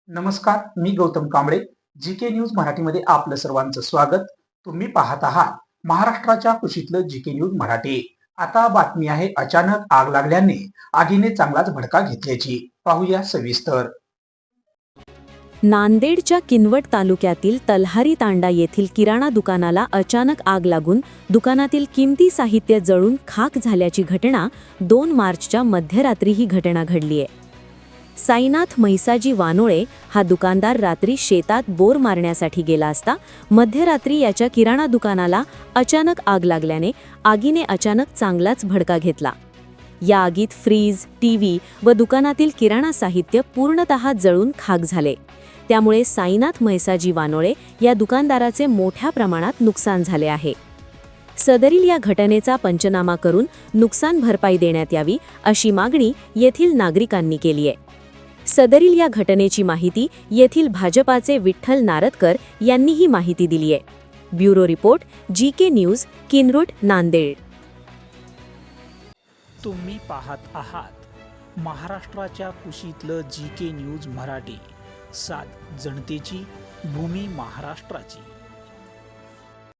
नमस्कार, मी Gautam Kamble. GK news मराठीमध्ये आपलं सर्वांचं स्वागत. तुम्ही पाहत आहात महाराष्ट्राच्या कुशीतलं जीके न्यूज मराठी. आता बातमी आहे अचानक आग लागल्याने आगीने चांगलाच भडका घेतल्याची. पाहूया सविस्तर. नांदेडच्या किनवट तालुक्यातील तलहारी तांडा येथील किराणा दुकानाला अचानक आग लागून दुकानातील किमती साहित्य जळून खाक झाल्याची घटना 2 मार्चच्या मध्यरात्री ही घटना घडली आहे. साईनाथ म्हैसाजी वानोळे हा दुकानदार रात्री शेतात बोर मारण्यासाठी गेला असता मध्यरात्री याच्या किराणा दुकानाला अचानक आग लागल्याने आगीने अचानक चांगलाच भडका घेतला. या आगीत फ्रीज, टीव्ही व दुकानातील किराणा साहित्य पूर्णतः जळून खाक झाले. त्यामुळे साईनाथ म्हैसाजी वानोळे या दुकानदाराचे मोठ्या प्रमाणात नुकसान झाले आहे. सदरील या घटनेचा पंचनामा करून नुकसान भरपाई देण्यात यावी अशी मागणी येथील नागरिकांनी केली आहे. सदरील या घटनेची माहिती येथील भाजपाचे विठ्ठल नारदकर यांनी ही माहिती दिली आहे. Bureau report, GK news, Kinwat, Nanded. तुम्ही पाहत आहात महाराष्ट्राच्या कुशीतलं जीके न्यूज मराठी. सात जनतेची, भूमी महाराष्ट्राची.